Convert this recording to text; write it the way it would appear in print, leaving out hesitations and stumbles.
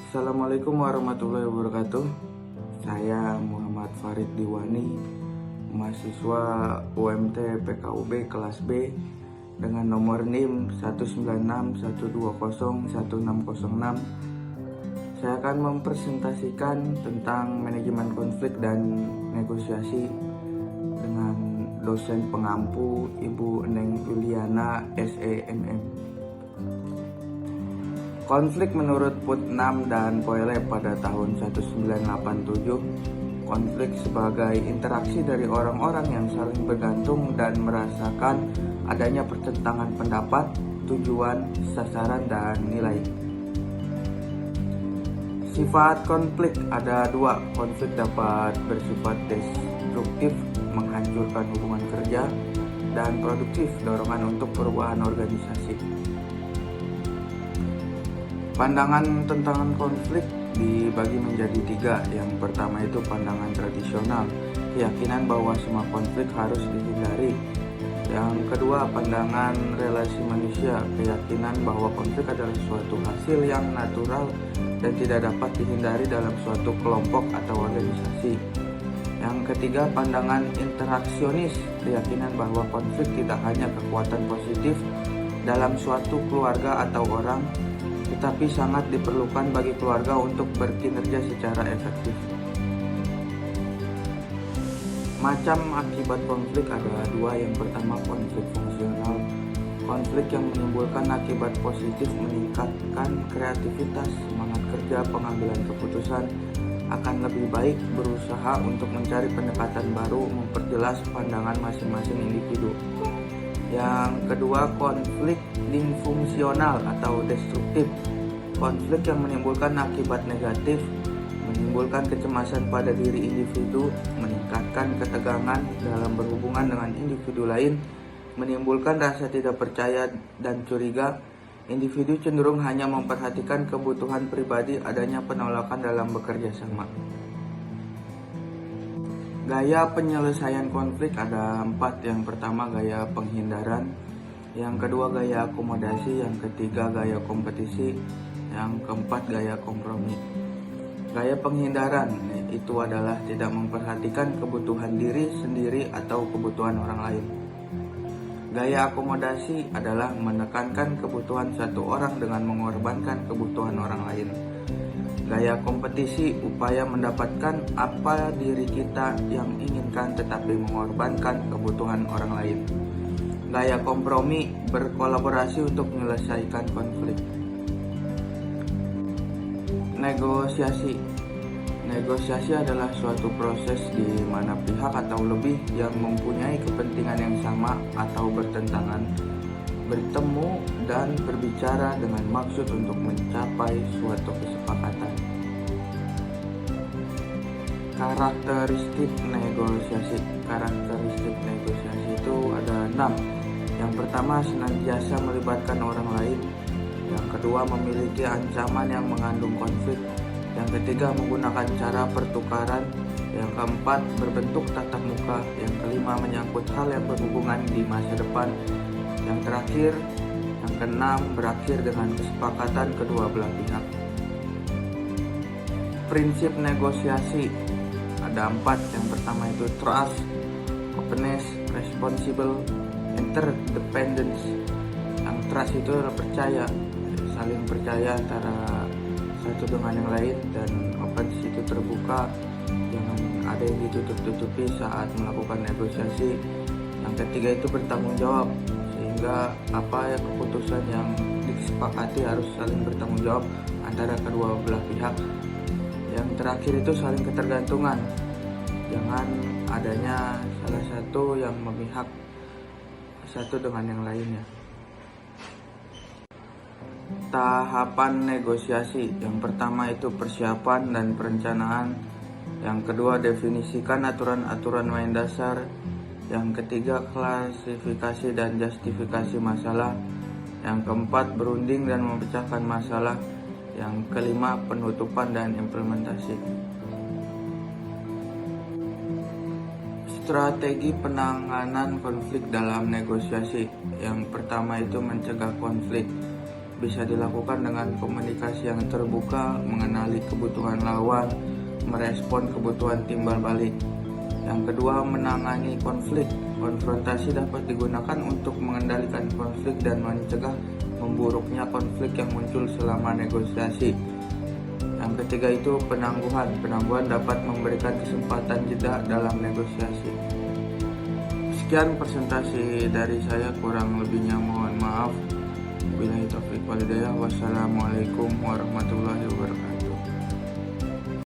Assalamualaikum warahmatullahi wabarakatuh. Saya Muhammad Farid Diwani, mahasiswa UMT PKUB kelas B dengan nomor NIM 19612010606. Saya akan mempresentasikan tentang manajemen konflik dan negosiasi dengan dosen pengampu Ibu Neng Yuliana SEMM. Konflik menurut Putnam dan Poele pada tahun 1987, konflik sebagai interaksi dari orang-orang yang saling bergantung dan merasakan adanya pertentangan pendapat, tujuan, sasaran, dan nilai. Sifat konflik ada dua. Konflik dapat bersifat destruktif, menghancurkan hubungan kerja, dan produktif, dorongan untuk perubahan organisasi. Pandangan tentang konflik dibagi menjadi tiga. Yang pertama itu pandangan tradisional, keyakinan bahwa semua konflik harus dihindari. Yang kedua pandangan relasi manusia, keyakinan bahwa konflik adalah suatu hasil yang natural dan tidak dapat dihindari dalam suatu kelompok atau organisasi. Yang ketiga pandangan interaksionis, keyakinan bahwa konflik tidak hanya kekuatan positif dalam suatu keluarga atau orang, tetapi sangat diperlukan bagi keluarga untuk berkinerja secara efektif. Macam akibat konflik ada dua. Yang pertama konflik fungsional. Konflik yang menimbulkan akibat positif meningkatkan kreativitas, semangat kerja, pengambilan keputusan akan lebih baik, berusaha untuk mencari pendekatan baru, memperjelas pandangan masing-masing individu. Yang kedua konflik disfungsional atau destruktif. Konflik yang menimbulkan akibat negatif, menimbulkan kecemasan pada diri individu, meningkatkan ketegangan dalam berhubungan dengan individu lain, menimbulkan rasa tidak percaya dan curiga. Individu cenderung hanya memperhatikan kebutuhan pribadi, adanya penolakan dalam bekerja sama. Gaya penyelesaian konflik ada 4. Yang pertama gaya penghindaran, yang kedua gaya akomodasi, yang ketiga gaya kompetisi, yang keempat gaya kompromi. Gaya penghindaran itu adalah tidak memperhatikan kebutuhan diri sendiri atau kebutuhan orang lain. Gaya akomodasi adalah menekankan kebutuhan satu orang dengan mengorbankan kebutuhan orang lain. Gaya kompetisi, upaya mendapatkan apa diri kita yang inginkan tetapi mengorbankan kebutuhan orang lain. Gaya kompromi, berkolaborasi untuk menyelesaikan konflik. Negosiasi. Negosiasi adalah suatu proses di mana pihak atau lebih yang mempunyai kepentingan yang sama atau bertentangan bertemu dan berbicara dengan maksud untuk mencapai suatu kesepakatan. Karakteristik negosiasi. Karakteristik negosiasi itu ada 6. Yang pertama senantiasa melibatkan orang lain. Yang kedua memiliki ancaman yang mengandung konflik. Yang ketiga menggunakan cara pertukaran. Yang keempat berbentuk tatap muka. Yang kelima menyangkut hal yang berhubungan di masa depan. Yang terakhir, yang keenam, berakhir dengan kesepakatan kedua belah pihak. Prinsip negosiasi ada 4. Yang pertama itu trust, openness, responsible, interdependence. Yang trust itu adalah percaya, saling percaya antara satu dengan yang lain, dan openness itu terbuka, jangan ada yang ditutup-tutupi saat melakukan negosiasi. Yang ketiga itu bertanggung jawab, sehingga apa ya keputusan yang disepakati harus saling bertanggung jawab antara kedua belah pihak. Yang terakhir itu saling ketergantungan, jangan adanya salah satu yang memihak satu dengan yang lainnya. Tahapan negosiasi. Yang pertama itu persiapan dan perencanaan. Yang kedua definisikan aturan-aturan main dasar. Yang ketiga klasifikasi dan justifikasi masalah. Yang keempat berunding dan memecahkan masalah. Yang kelima penutupan dan implementasi. Strategi penanganan konflik dalam negosiasi. Yang pertama itu mencegah konflik. bisa dilakukan dengan komunikasi yang terbuka, mengenali kebutuhan lawan, merespon kebutuhan timbal balik. Yang kedua, menangani konflik. Konfrontasi dapat digunakan untuk mengendalikan konflik dan mencegah memburuknya konflik yang muncul selama negosiasi. Yang ketiga itu penangguhan. Penangguhan dapat memberikan kesempatan jeda dalam negosiasi. Sekian presentasi dari saya, kurang lebihnya mohon maaf. Wassalamualaikum warahmatullahi wabarakatuh.